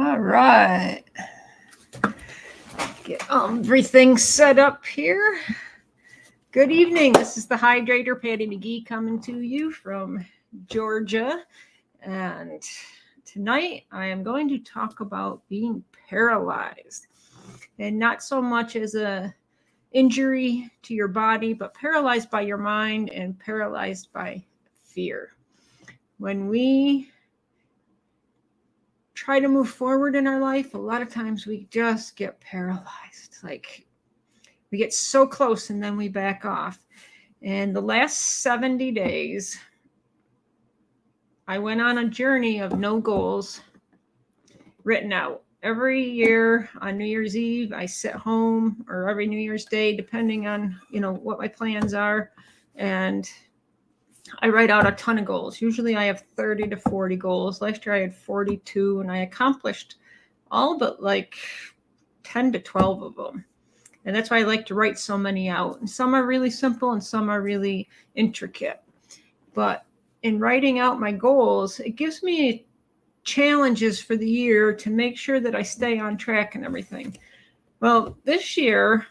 All right. Get everything set up here. Good evening. This is the Hydrator, Patty McGee, coming to you from Georgia. And tonight I am going to talk about being paralyzed. And not so much as a injury to your body, but paralyzed by your mind and paralyzed by fear. When we try to move forward in our life, a lot of times we just get paralyzed. Like we get so close and then we back off. And the last 70 days, I went on a journey of no goals written out. Every year on New Year's Eve, I sit home, or every New Year's Day, depending on, what my plans are. And I write out a ton of goals. Usually I have 30 to 40 goals. Last year I had 42 and I accomplished all but like 10 to 12 of them. And that's why I like to write so many out. And some are really simple and some are really intricate. But in writing out my goals, it gives me challenges for the year to make sure that I stay on track and everything. Well, this year,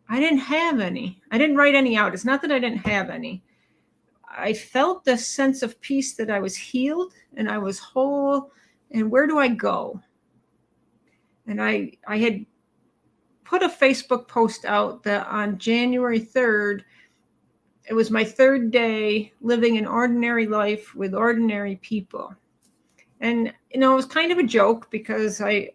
I didn't have any. I didn't write any out. It's not that I didn't have any. I felt this sense of peace that I was healed and I was whole. And where do I go? And I had put a Facebook post out that on January 3rd, it was my third day living an ordinary life with ordinary people. And, it was kind of a joke because I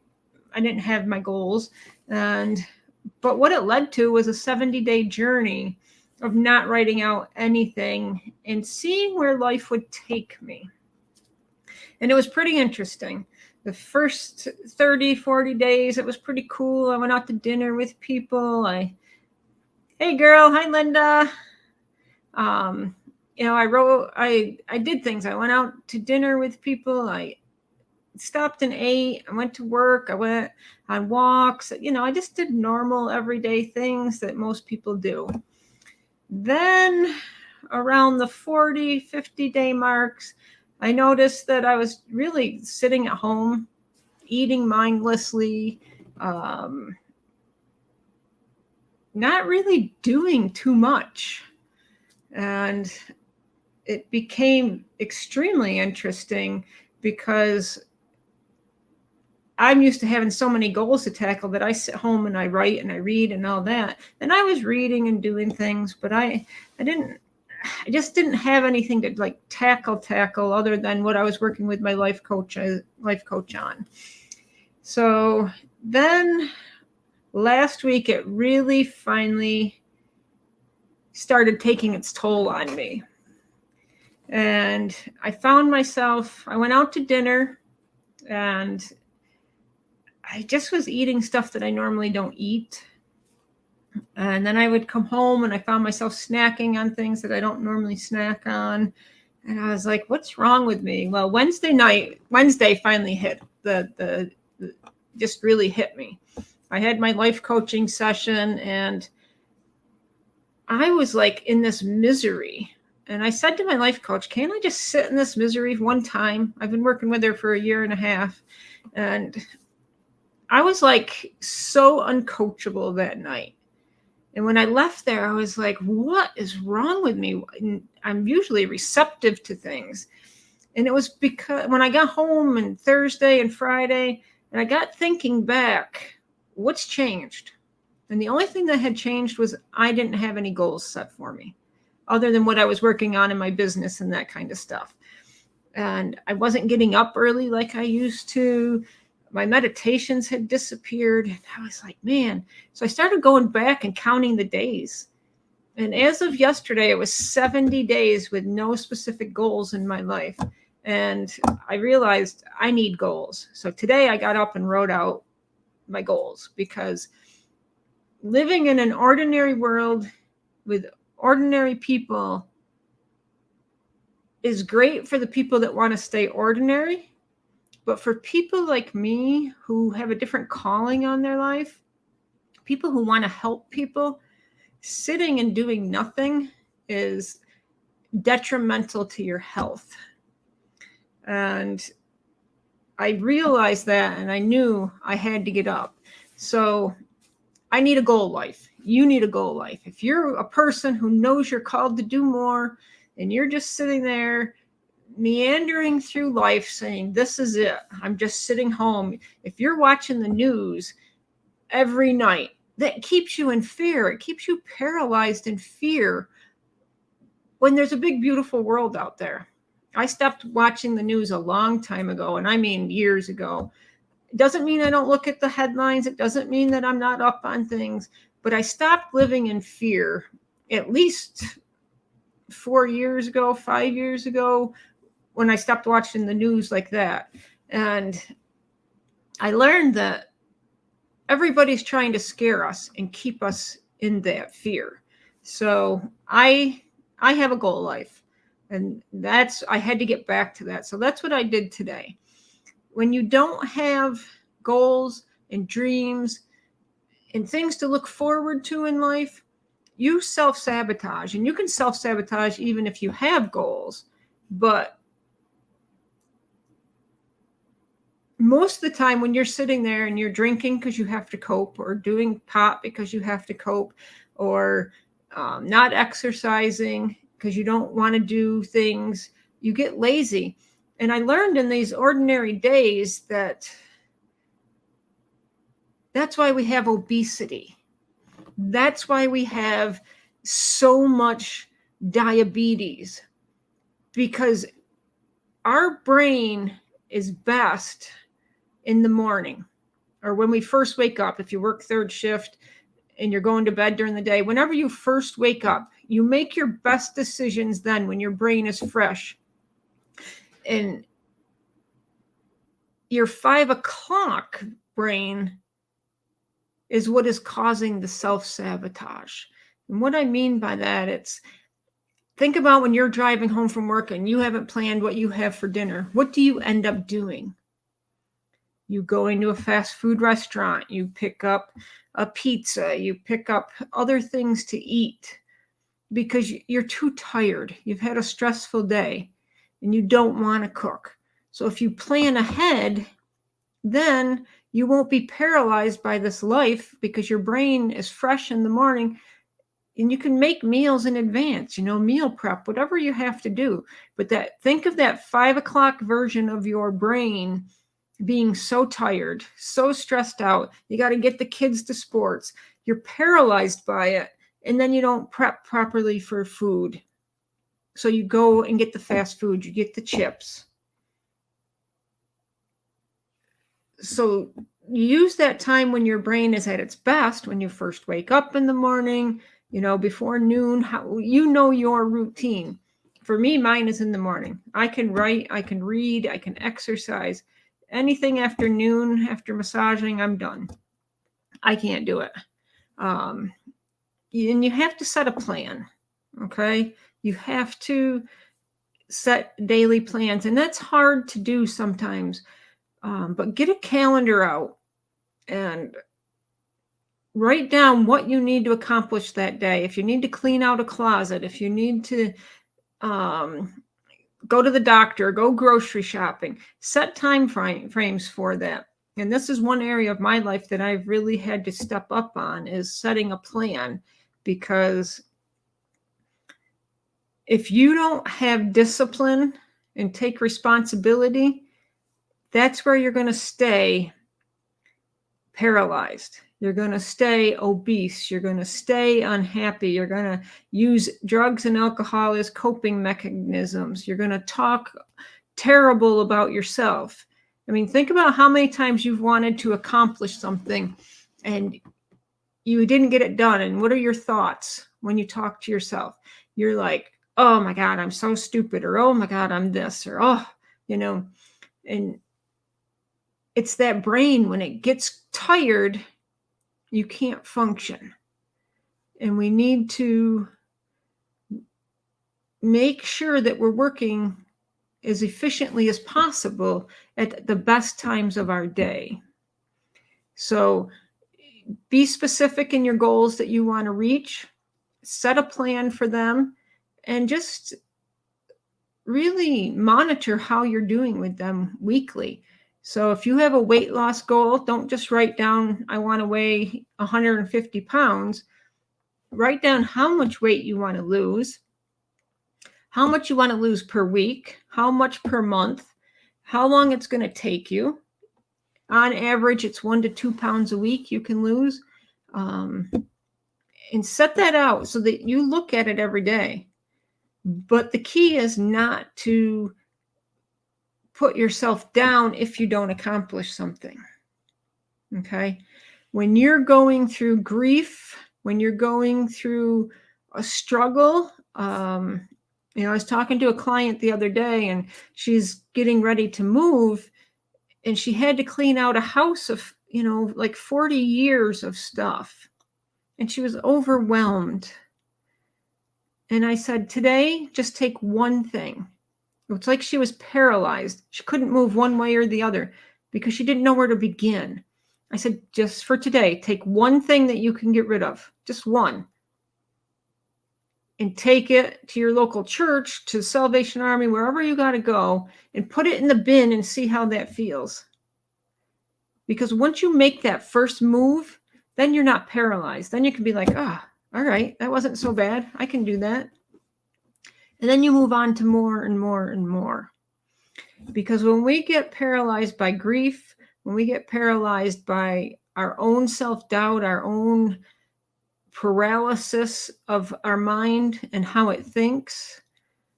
didn't have my goals. But what it led to was a 70-day journey of not writing out anything and seeing where life would take me. And it was pretty interesting. The first 30, 40 days, it was pretty cool. I went out to dinner with people. Hey girl, hi Linda. I did things. I went out to dinner with people. I stopped and ate. I went to work. I went on walks. I just did normal everyday things that most people do. Then around the 40, 50 day marks, I noticed that I was really sitting at home, eating mindlessly, not really doing too much. And it became extremely interesting because I'm used to having so many goals to tackle that I sit home and I write and I read and all that. And I was reading and doing things, but I just didn't have anything to like tackle other than what I was working with my life coach on. So then last week, it really finally started taking its toll on me. And I found myself, I went out to dinner and I just was eating stuff that I normally don't eat. And then I would come home and I found myself snacking on things that I don't normally snack on. And I was like, what's wrong with me? Well, Wednesday finally hit. The just really hit me. I had my life coaching session and I was like in this misery. And I said to my life coach, can't I just sit in this misery one time? I've been working with her for a year and a half. And I was like so uncoachable that night. And when I left there, I was like, what is wrong with me? I'm usually receptive to things. And it was because when I got home on Thursday and Friday, and I got thinking back, what's changed? And the only thing that had changed was I didn't have any goals set for me, other than what I was working on in my business and that kind of stuff. And I wasn't getting up early like I used to. My meditations had disappeared. And I was like, man. So I started going back and counting the days. And as of yesterday, it was 70 days with no specific goals in my life. And I realized I need goals. So today I got up and wrote out my goals, because living in an ordinary world with ordinary people is great for the people that want to stay ordinary. But for people like me who have a different calling on their life, people who want to help people, sitting and doing nothing is detrimental to your health. And I realized that, and I knew I had to get up. So I need a goal life. You need a goal life. If you're a person who knows you're called to do more and you're just sitting there meandering through life saying, this is it, I'm just sitting home. If you're watching the news every night, that keeps you in fear. It keeps you paralyzed in fear when there's a big, beautiful world out there. I stopped watching the news a long time ago, and I mean years ago. It doesn't mean I don't look at the headlines. It doesn't mean that I'm not up on things, but I stopped living in fear at least 4 years ago, 5 years ago, when I stopped watching the news like that. And I learned that everybody's trying to scare us and keep us in that fear. So I have a goal life, and I had to get back to that. So that's what I did today. When you don't have goals and dreams and things to look forward to in life, you self-sabotage. And you can self-sabotage even if you have goals. But most of the time when you're sitting there and you're drinking because you have to cope, or doing pot because you have to cope, or not exercising because you don't want to do things, you get lazy. And I learned in these ordinary days that's why we have obesity. That's why we have so much diabetes, because our brain is best in the morning, or when we first wake up. If you work third shift and you're going to bed during the day, whenever you first wake up, you make your best decisions then, when your brain is fresh. And your 5 o'clock brain is what is causing the self-sabotage. And what I mean by that, it's, think about when you're driving home from work and you haven't planned what you have for dinner. What do you end up doing? You go into a fast food restaurant, you pick up a pizza, you pick up other things to eat because you're too tired. You've had a stressful day and you don't want to cook. So if you plan ahead, then you won't be paralyzed by this life, because your brain is fresh in the morning, and you can make meals in advance, meal prep, whatever you have to do. But think of that 5 o'clock version of your brain being so tired, so stressed out. You got to get the kids to sports. You're paralyzed by it. And then you don't prep properly for food. So you go and get the fast food, you get the chips. So you use that time when your brain is at its best, when you first wake up in the morning, before noon, your routine. For me, mine is in the morning. I can write, I can read, I can exercise. Anything after noon, after massaging, I'm done. I can't do it. And you have to set a plan, okay? You have to set daily plans, and that's hard to do sometimes. But get a calendar out and write down what you need to accomplish that day. If you need to clean out a closet, if you need to go to the doctor, go grocery shopping, set time frames for that. And this is one area of my life that I've really had to step up on, is setting a plan. Because if you don't have discipline and take responsibility, that's where you're going to stay paralyzed. You're going to stay obese. You're going to stay unhappy. You're going to use drugs and alcohol as coping mechanisms. You're going to talk terrible about yourself. I mean, think about how many times you've wanted to accomplish something and you didn't get it done. And what are your thoughts when you talk to yourself? You're like, oh my God, I'm so stupid. Or, oh my God, I'm this. Or, oh, and it's that brain, when it gets tired, you can't function. And we need to make sure that we're working as efficiently as possible at the best times of our day. So be specific in your goals that you want to reach, set a plan for them, and just really monitor how you're doing with them weekly. So if you have a weight loss goal, don't just write down, I want to weigh 150 pounds. Write down how much weight you want to lose, how much you want to lose per week, how much per month, how long it's going to take you. On average, it's 1 to 2 pounds a week you can lose. And set that out so that you look at it every day. But the key is not to put yourself down if you don't accomplish something. Okay? When you're going through grief, when you're going through a struggle, I was talking to a client the other day, and she's getting ready to move, and she had to clean out a house of, like 40 years of stuff. And she was overwhelmed. And I said, today, just take one thing. It's like she was paralyzed. She couldn't move one way or the other because she didn't know where to begin. I said, just for today, take one thing that you can get rid of, just one. And take it to your local church, to Salvation Army, wherever you got to go, and put it in the bin and see how that feels. Because once you make that first move, then you're not paralyzed. Then you can be like, all right, that wasn't so bad. I can do that. And then you move on to more and more and more. Because when we get paralyzed by grief, when we get paralyzed by our own self-doubt, our own paralysis of our mind and how it thinks,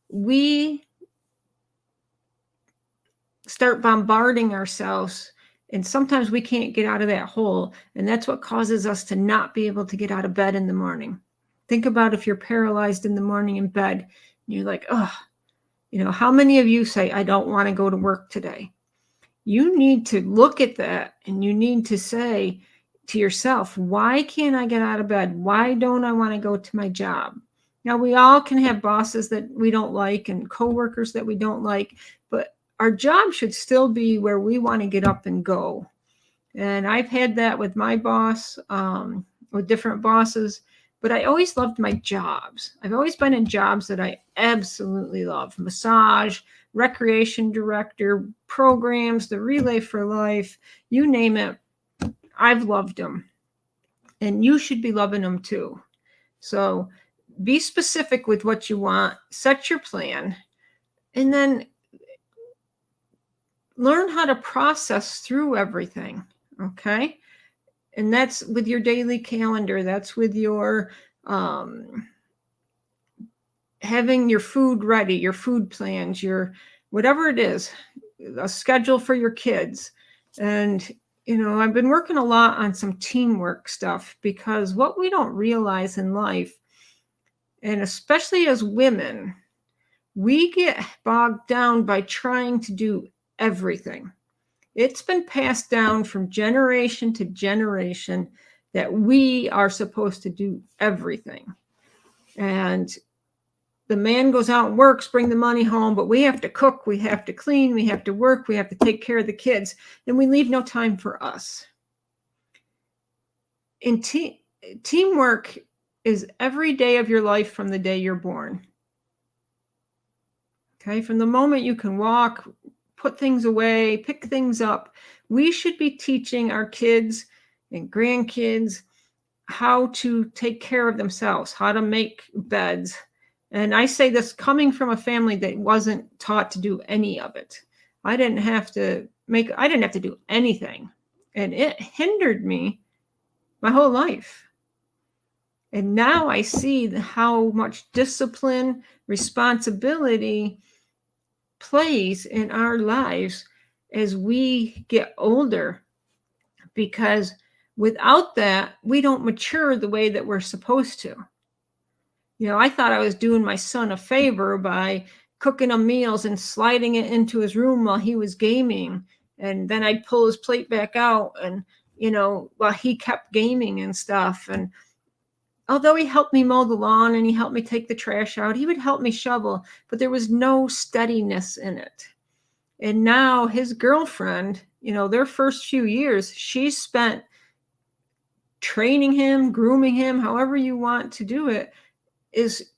we start bombarding ourselves. And sometimes we can't get out of that hole. And that's what causes us to not be able to get out of bed in the morning. Think about if you're paralyzed in the morning in bed, and you're like, how many of you say, I don't want to go to work today? You need to look at that, and you need to say to yourself, why can't I get out of bed? Why don't I want to go to my job? Now, we all can have bosses that we don't like and coworkers that we don't like, but our job should still be where we want to get up and go. And I've had that with my boss, with different bosses, but I always loved my jobs. I've always been in jobs that I absolutely love. Massage, recreation director, programs, the Relay for Life, you name it. I've loved them. And you should be loving them too. So be specific with what you want, set your plan, and then learn how to process through everything, okay? And that's with your daily calendar. That's with your having your food ready, your food plans, your whatever it is, a schedule for your kids. And, I've been working a lot on some teamwork stuff, because what we don't realize in life, and especially as women, we get bogged down by trying to do everything. It's been passed down from generation to generation that we are supposed to do everything. And the man goes out and works, bring the money home, but we have to cook, we have to clean, we have to work, we have to take care of the kids, and we leave no time for us. In teamwork is every day of your life from the day you're born. Okay, from the moment you can walk, put things away, pick things up, we should be teaching our kids and grandkids how to take care of themselves, how to make beds. And I say this coming from a family that wasn't taught to do any of it. I didn't have to do anything. And it hindered me my whole life. And now I see how much discipline, responsibility plays in our lives as we get older, because without that, we don't mature the way that we're supposed to. I thought I was doing my son a favor by cooking him meals and sliding it into his room while he was gaming. And then I'd pull his plate back out and, while he kept gaming and stuff. And although he helped me mow the lawn and he helped me take the trash out, he would help me shovel, but there was no steadiness in it. And now his girlfriend, their first few years, she spent training him, grooming him, however you want to do it, is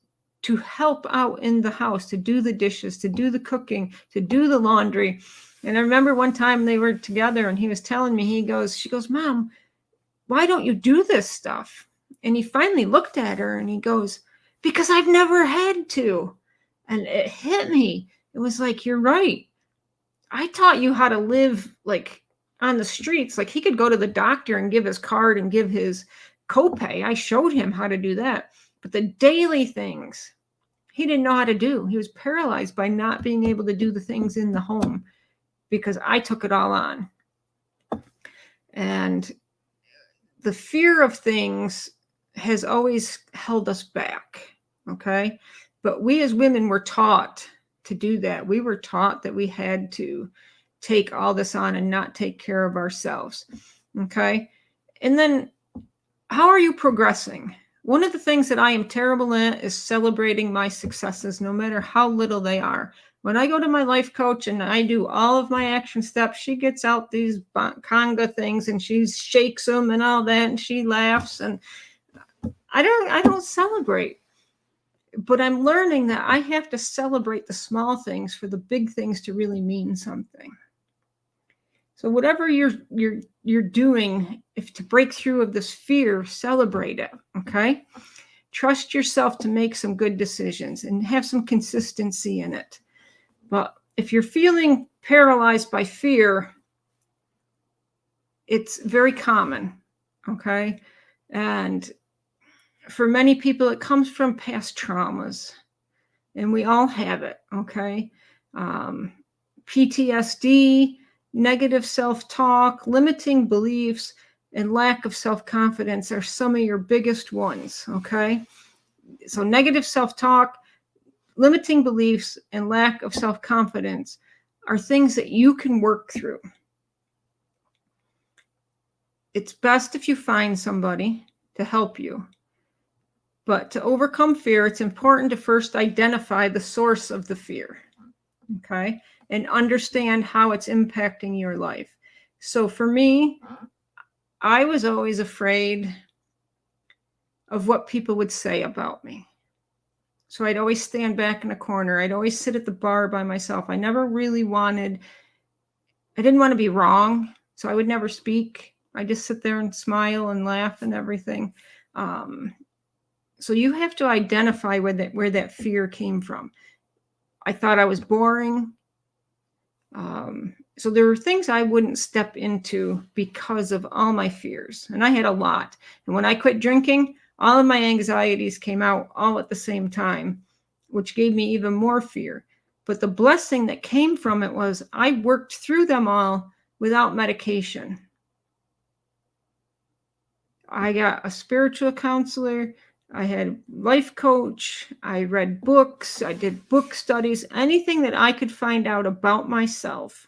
to help out in the house, to do the dishes, to do the cooking, to do the laundry. And I remember one time they were together and he was telling me, she goes, Mom, why don't you do this stuff? And he finally looked at her and he goes, because I've never had to. And it hit me. It was like, you're right. I taught you how to live like on the streets. Like he could go to the doctor and give his card and give his copay. I showed him how to do that. But the daily things, he didn't know how to do. He was paralyzed by not being able to do the things in the home because I took it all on. And the fear of things has always held us back, okay? But we as women were taught to do that. We were taught that we had to take all this on and not take care of ourselves, okay? And then how are you progressing? One of the things that I am terrible at is celebrating my successes, no matter how little they are. When I go to my life coach and I do all of my action steps, she gets out these conga things and she shakes them and all that, and she laughs, and I don't celebrate. But I'm learning that I have to celebrate the small things for the big things to really mean something. So whatever you're doing, if to break through of this fear, celebrate it, okay? Trust yourself to make some good decisions and have some consistency in it. But if you're feeling paralyzed by fear, it's very common, okay? And for many people, it comes from past traumas, and we all have it, okay? PTSD, negative self-talk, limiting beliefs, and lack of self-confidence are some of your biggest ones, okay? So negative self-talk, limiting beliefs, and lack of self-confidence are things that you can work through. It's best if you find somebody to help you. But to overcome fear, it's important to first identify the source of the fear, okay? And understand how it's impacting your life. So for me, I was always afraid of what people would say about me. So I'd always stand back in a corner. I'd always sit at the bar by myself. I didn't want to be wrong, so I would never speak. I just sit there and smile and laugh and everything. So you have to identify where that fear came from. I thought I was boring. So there were things I wouldn't step into because of all my fears. And I had a lot. And when I quit drinking, all of my anxieties came out all at the same time, which gave me even more fear. But the blessing that came from it was I worked through them all without medication. I got a spiritual counselor. I had a life coach. I read books. I did book studies, anything that I could find out about myself,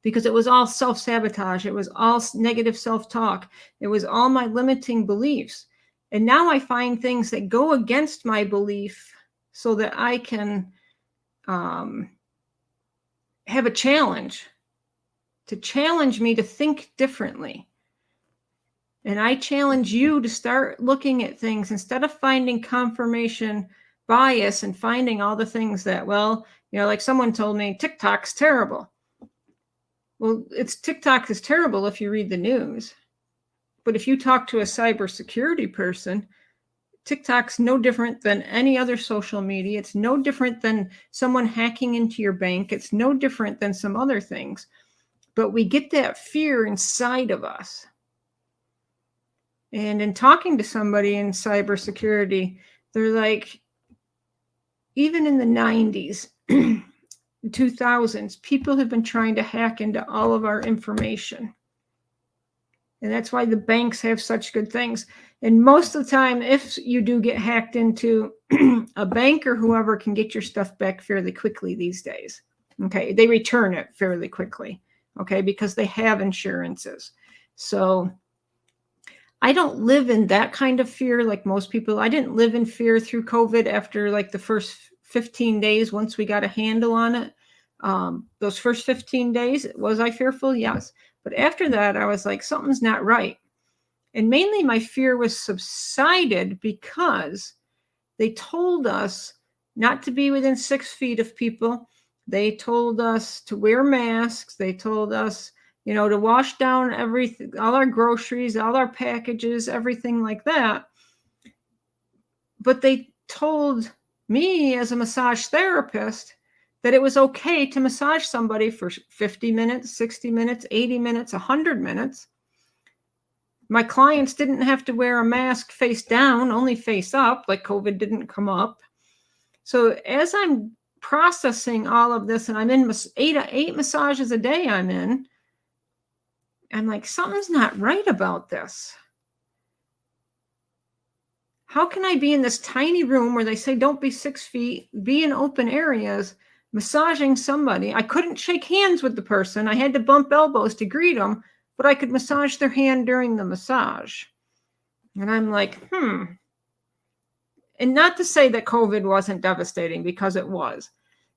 because it was all self-sabotage. It was all negative self-talk. It was all my limiting beliefs. And now I find things that go against my belief so that I can have a challenge to challenge me to think differently. And I challenge you to start looking at things instead of finding confirmation bias and finding all the things that, well, like someone told me, TikTok's terrible. Well, TikTok is terrible if you read the news. But if you talk to a cybersecurity person, TikTok's no different than any other social media. It's no different than someone hacking into your bank. It's no different than some other things. But we get that fear inside of us. And in talking to somebody in cybersecurity, they're like, even in the 90s, 2000s, people have been trying to hack into all of our information. And that's why the banks have such good things. And most of the time, if you do get hacked into, a bank or whoever can get your stuff back fairly quickly these days. Okay, they return it fairly quickly. Okay, because they have insurances. So I don't live in that kind of fear like most people. I didn't live in fear through COVID after like the first 15 days, once we got a handle on it. Those first 15 days, was I fearful? Yes. But after that, I was like, something's not right. And mainly my fear was subsided because They told us not to be within 6 feet of people. They told us to wear masks. They told us, to wash down everything, all our groceries, all our packages, everything like that. But they told me as a massage therapist that it was okay to massage somebody for 50 minutes, 60 minutes, 80 minutes, 100 minutes. My clients didn't have to wear a mask face down, only face up, like COVID didn't come up. So as I'm processing all of this, and I'm in eight massages a day I'm like, something's not right about this. How can I be in this tiny room where they say don't be 6 feet, be in open areas, massaging somebody? I couldn't shake hands with the person. I had to bump elbows to greet them, but I could massage their hand during the massage. And I'm like, And not to say that COVID wasn't devastating, because it was,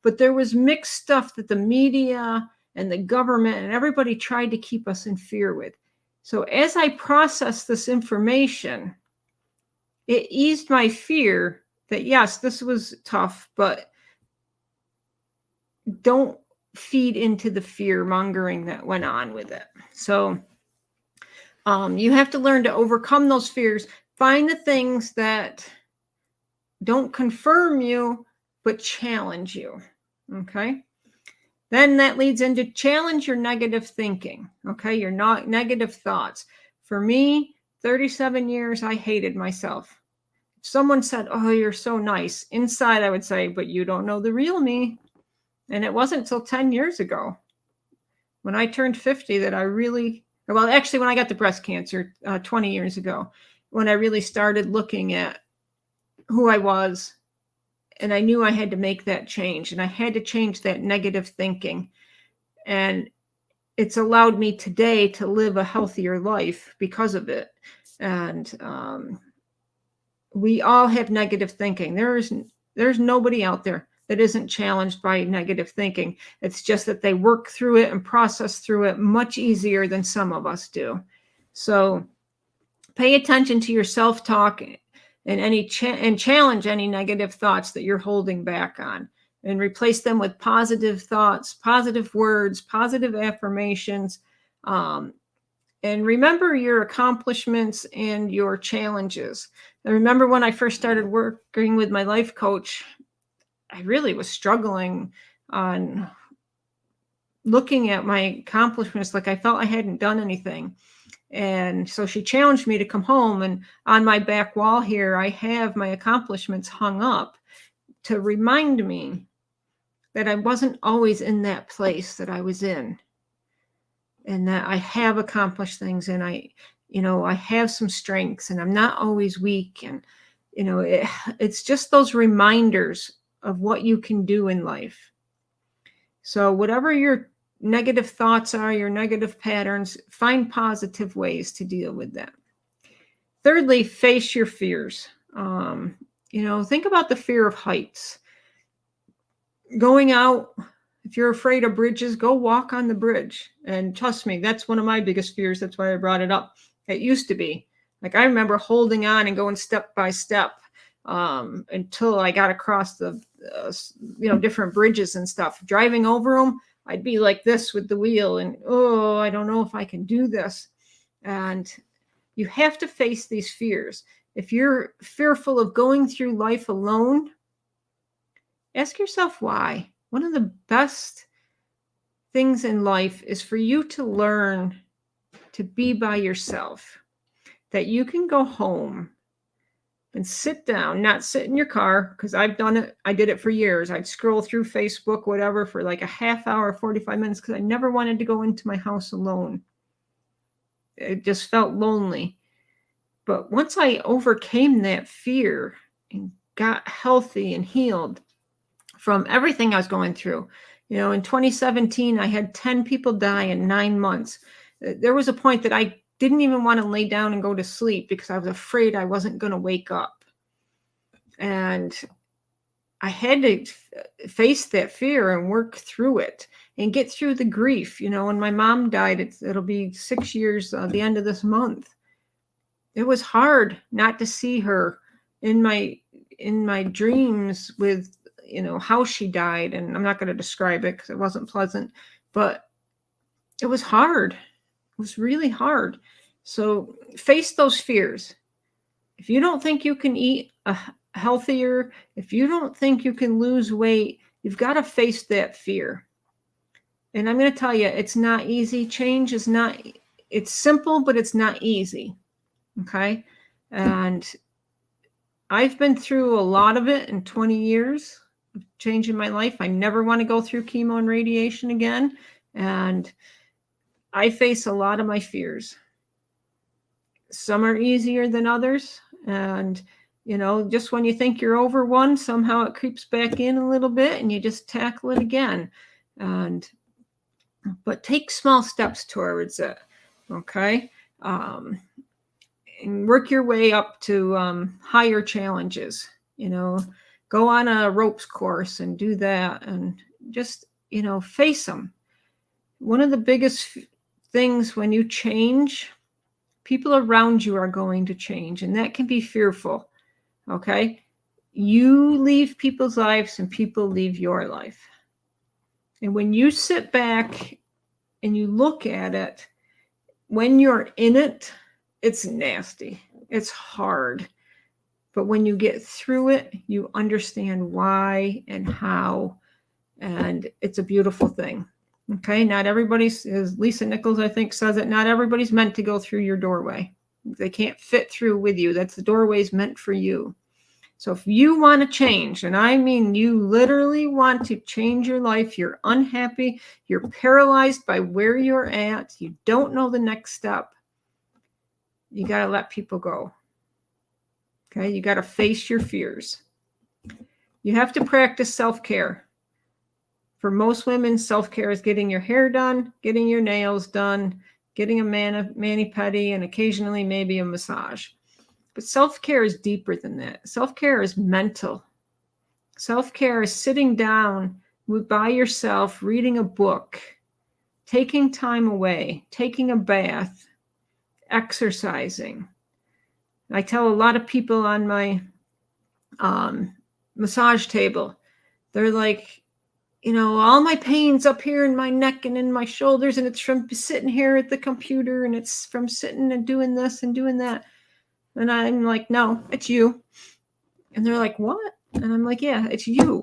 but there was mixed stuff that the media and the government and everybody tried to keep us in fear with. So as I processed this information, it eased my fear that, yes, this was tough, but don't feed into the fear mongering that went on with it. So you have to learn to overcome those fears. Find the things that don't confirm you, but challenge you. Okay. Then that leads into challenge your negative thinking. Okay. Your negative thoughts. For me, 37 years, I hated myself. If someone said, "Oh, you're so nice," inside I would say, "But you don't know the real me." And it wasn't until 10 years ago, when I turned 50, that I really, well, actually, when I got the breast cancer 20 years ago, when I really started looking at who I was, and I knew I had to make that change, and I had to change that negative thinking. And it's allowed me today to live a healthier life because of it. And we all have negative thinking. There's nobody out there that isn't challenged by negative thinking. It's just that they work through it and process through it much easier than some of us do. So pay attention to your self-talk and challenge any negative thoughts that you're holding back on, and replace them with positive thoughts, positive words, positive affirmations. And remember your accomplishments and your challenges. I remember when I first started working with my life coach, I really was struggling on looking at my accomplishments. Like I felt I hadn't done anything. And so she challenged me to come home, and on my back wall here, I have my accomplishments hung up to remind me that I wasn't always in that place that I was in, and that I have accomplished things, and I have some strengths, and I'm not always weak. And, it's just those reminders of what you can do in life. So whatever your negative thoughts are, your negative patterns, find positive ways to deal with them. Thirdly, face your fears. Think about the fear of heights. Going out, if you're afraid of bridges, go walk on the bridge. And trust me, that's one of my biggest fears. That's why I brought it up. It used to be. Like, I remember holding on and going step by step until I got across the different bridges and stuff. Driving over them, I'd be like this with the wheel, and I don't know if I can do this. And you have to face these fears. If you're fearful of going through life alone, ask yourself why. One of the best things in life is for you to learn to be by yourself, that you can go home and sit down, not sit in your car, because I've done it. I did it for years. I'd scroll through Facebook, whatever, for like a half hour, 45 minutes, because I never wanted to go into my house alone. It just felt lonely. But once I overcame that fear and got healthy and healed from everything I was going through, in 2017, I had 10 people die in 9 months. There was a point that I didn't even want to lay down and go to sleep because I was afraid I wasn't going to wake up. And I had to face that fear and work through it and get through the grief. When my mom died, it'll be 6 years the end of this month. It was hard not to see her in my in my dreams with, how she died. And I'm not going to describe it because it wasn't pleasant, but it was hard. It was really hard. So face those fears. If you don't think you can eat healthier, if you don't think you can lose weight, you've got to face that fear. And I'm going to tell you, it's not easy. Change is not, it's simple, but it's not easy. Okay. And I've been through a lot of it in 20 years of changing my life. I never want to go through chemo and radiation again. And I face a lot of my fears. Some are easier than others. And, just when you think you're over one, somehow it creeps back in a little bit and you just tackle it again. But take small steps towards it. Okay. And work your way up to higher challenges. Go on a ropes course and do that, and just face them. One of the biggest things when you change, people around you are going to change, and that can be fearful. Okay, you leave people's lives and people leave your life. And when you sit back and you look at it, when you're in it, it's nasty. It's hard. But when you get through it, you understand why and how. And it's a beautiful thing. Okay. Not everybody's, as Lisa Nichols, I think, says it, not everybody's meant to go through your doorway. They can't fit through with you. That's the doorway's meant for you. So if you want to change, and I mean you literally want to change your life, you're unhappy, you're paralyzed by where you're at, you don't know the next step, you got to let people go. Okay, you got to face your fears. You have to practice self-care. For most women, self-care is getting your hair done, getting your nails done, getting a mani-pedi, and occasionally maybe a massage. But self-care is deeper than that. Self-care is mental. Self-care is sitting down by yourself, reading a book, taking time away, taking a bath, exercising. I tell a lot of people on my massage table, they're like, all my pain's up here in my neck and in my shoulders, and it's from sitting here at the computer, and it's from sitting and doing this and doing that. And I'm like, no, it's you. And they're like, what? And I'm like, yeah, it's you.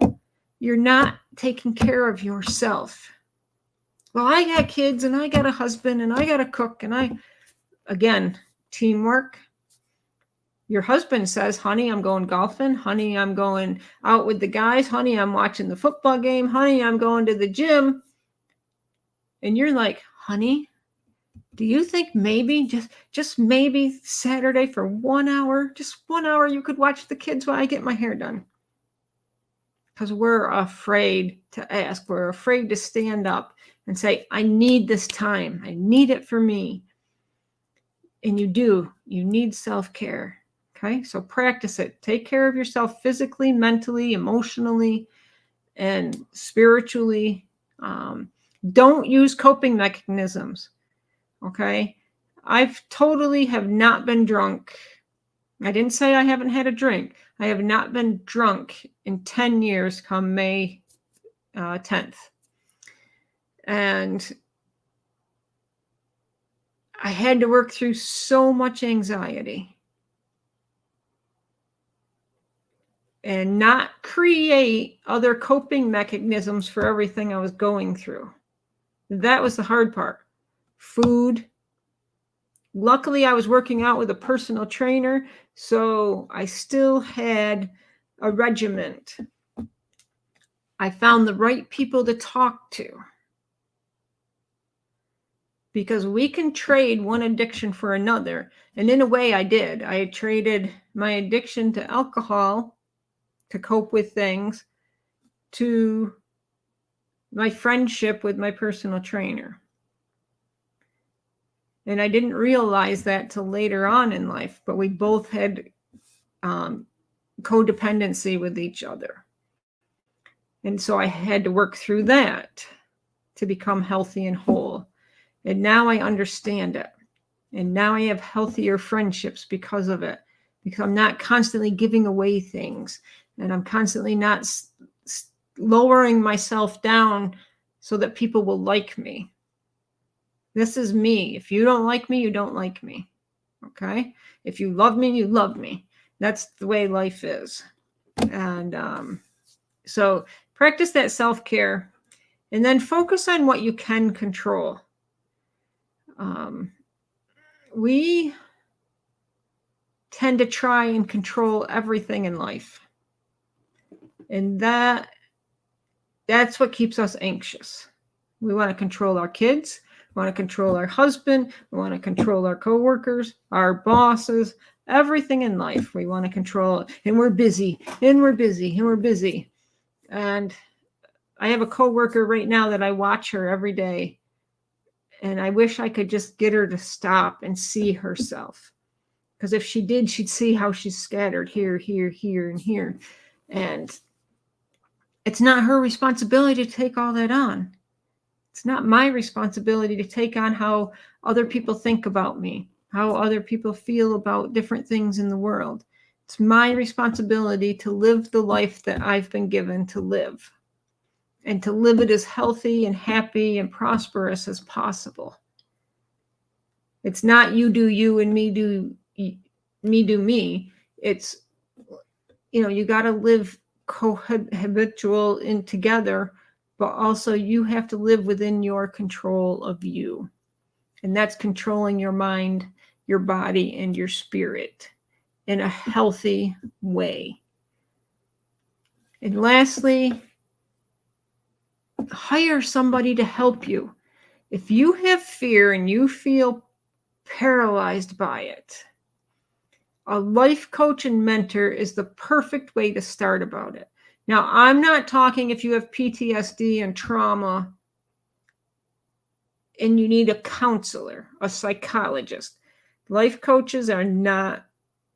You're not taking care of yourself. Well, I got kids and I got a husband and I got to cook. And again, teamwork. Your husband says, honey, I'm going golfing. Honey, I'm going out with the guys. Honey, I'm watching the football game. Honey, I'm going to the gym. And you're like, honey, do you think maybe, just maybe Saturday for 1 hour, just 1 hour, you could watch the kids while I get my hair done? Because we're afraid to ask. We're afraid to stand up and say, I need this time. I need it for me. And you do. You need self-care. Okay, so practice it. Take care of yourself physically, mentally, emotionally, and spiritually. Don't use coping mechanisms. Okay, I've totally have not been drunk. I didn't say I haven't had a drink. I have not been drunk in 10 years come May 10th. And I had to work through so much anxiety and not create other coping mechanisms for everything I was going through. That was the hard part. Food. Luckily, I was working out with a personal trainer, so I still had a regiment. I found the right people to talk to. Because we can trade one addiction for another. And in a way, I did. I traded my addiction to alcohol to cope with things to my friendship with my personal trainer. And I didn't realize that till later on in life, but we both had codependency with each other. And so I had to work through that to become healthy and whole. And now I understand it. And now I have healthier friendships because of it, because I'm not constantly giving away things, and I'm constantly not lowering myself down so that people will like me. This is me. If you don't like me, you don't like me. Okay? If you love me, you love me. That's the way life is. And so practice that self-care, and then focus on what you can control. We tend to try and control everything in life. And that's what keeps us anxious. We want to control our kids. We want to control our husband. We want to control our coworkers, our bosses, everything in life. We want to control it. And we're busy, and we're busy, and we're busy. And I have a coworker right now that I watch her every day. And I wish I could just get her to stop and see herself. Because if she did, she'd see how she's scattered here, here, here, and here. And it's not her responsibility to take all that on. It's not my responsibility to take on how other people think about me, how other people feel about different things in the world. It's my responsibility to live the life that I've been given to live, and to live it as healthy and happy and prosperous as possible. It's not you do you and me do me. It's, you got to live cohabitual in together, but also you have to live within your control of you. And that's controlling your mind, your body, and your spirit in a healthy way. And lastly, hire somebody to help you. If you have fear and you feel paralyzed by it, a life coach and mentor is the perfect way to start about it. Now, I'm not talking if you have PTSD and trauma and you need a counselor, a psychologist. Life coaches are not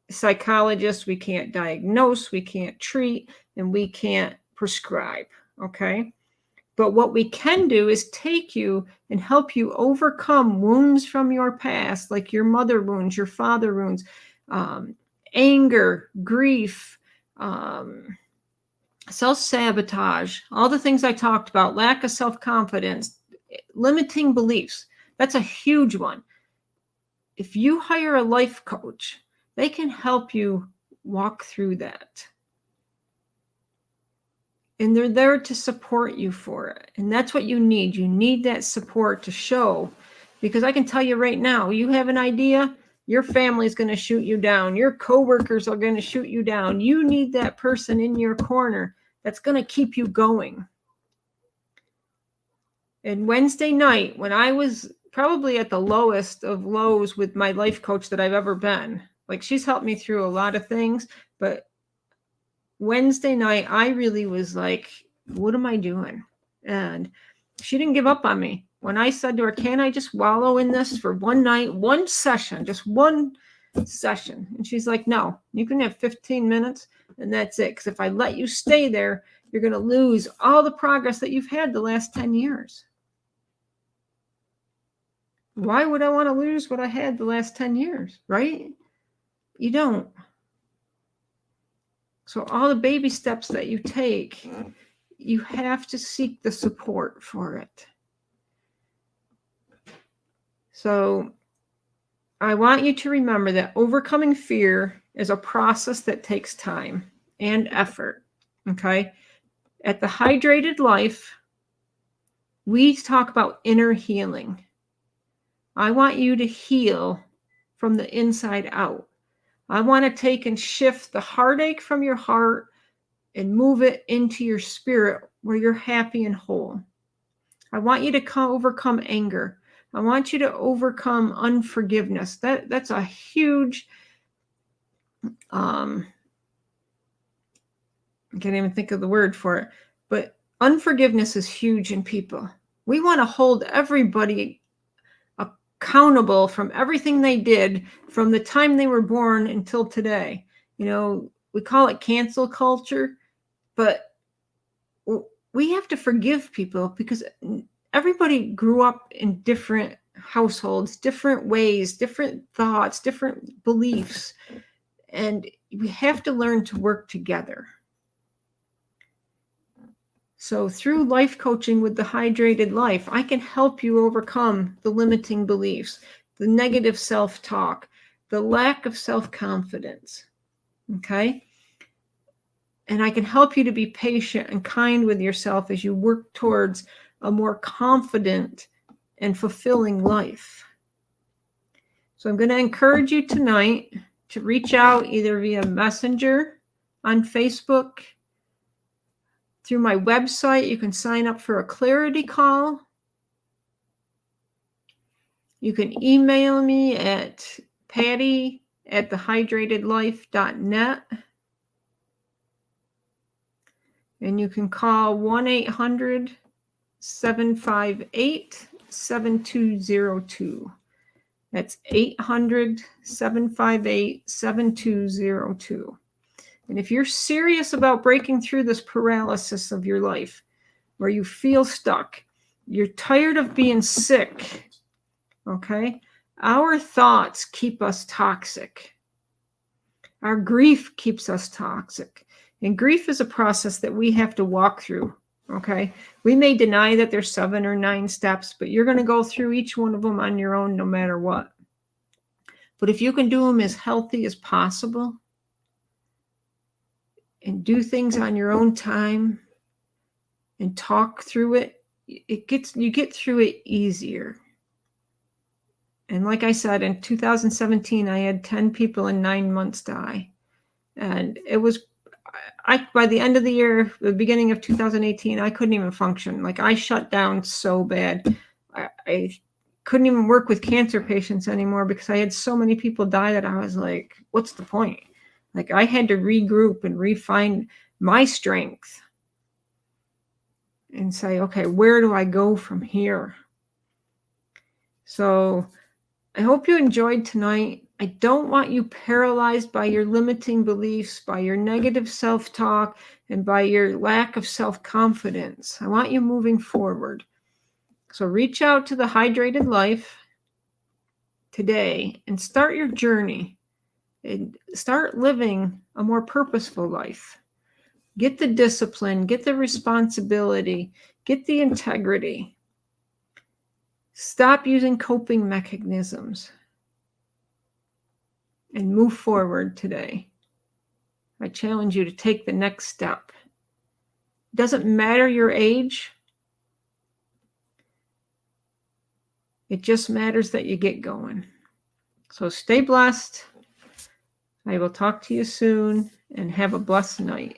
psychologists. We can't diagnose, we can't treat, and we can't prescribe, okay? But what we can do is take you and help you overcome wounds from your past, like your mother wounds, your father wounds, anger, grief, self-sabotage, all the things I talked about, lack of self-confidence, limiting beliefs. That's a huge one. If you hire a life coach, they can help you walk through that. And they're there to support you for it. And that's what you need. You need that support to show. Because I can tell you right now, you have an idea, your family's going to shoot you down. Your coworkers are going to shoot you down. You need that person in your corner that's going to keep you going. And Wednesday night, when I was probably at the lowest of lows with my life coach that I've ever been, like, she's helped me through a lot of things, but Wednesday night, I really was like, what am I doing? And she didn't give up on me. When I said to her, can I just wallow in this for one night, one session, just one session? And she's like, no, you can have 15 minutes and that's it. Because if I let you stay there, you're going to lose all the progress that you've had the last 10 years. Why would I want to lose what I had the last 10 years, right? You don't. So all the baby steps that you take, you have to seek the support for it. So I want you to remember that overcoming fear is a process that takes time and effort, okay? At the Hydrated Life, we talk about inner healing. I want you to heal from the inside out. I want to take and shift the heartache from your heart and move it into your spirit where you're happy and whole. I want you to overcome anger. I want you to overcome unforgiveness. That's a huge, I can't even think of the word for it, but unforgiveness is huge in people. We want to hold everybody accountable from everything they did from the time they were born until today. We call it cancel culture, but we have to forgive people because everybody grew up in different households, different ways, different thoughts, different beliefs. And we have to learn to work together. So through life coaching with the Hydrated Life, I can help you overcome the limiting beliefs, the negative self-talk, the lack of self-confidence. Okay? And I can help you to be patient and kind with yourself as you work towards a more confident and fulfilling life. So I'm going to encourage you tonight to reach out either via Messenger on Facebook, through my website. You can sign up for a clarity call. You can email me at patty@thehydratedlife.net. And you can call 1-800-758-7202. That's 800-758-7202. And if you're serious about breaking through this paralysis of your life, where you feel stuck, you're tired of being sick, okay? Our thoughts keep us toxic. Our grief keeps us toxic. And grief is a process that we have to walk through, okay? We may deny that there's 7 or 9 steps, but you're going to go through each one of them on your own no matter what. But if you can do them as healthy as possible and do things on your own time and talk through it, you get through it easier. And like I said, in 2017, I had 10 people in 9 months die. And it was, by the end of the year, the beginning of 2018, I couldn't even function. Like, I shut down so bad. I couldn't even work with cancer patients anymore because I had so many people die that I was like, what's the point? Like, I had to regroup and refine my strength and say, okay, where do I go from here? So I hope you enjoyed tonight. I don't want you paralyzed by your limiting beliefs, by your negative self-talk, and by your lack of self-confidence. I want you moving forward. So reach out to the Hydrated Life today and start your journey and start living a more purposeful life. Get the discipline, get the responsibility, get the integrity. Stop using coping mechanisms and move forward today. I challenge you to take the next step. It doesn't matter your age. It just matters that you get going. So stay blessed. I will talk to you soon and have a blessed night.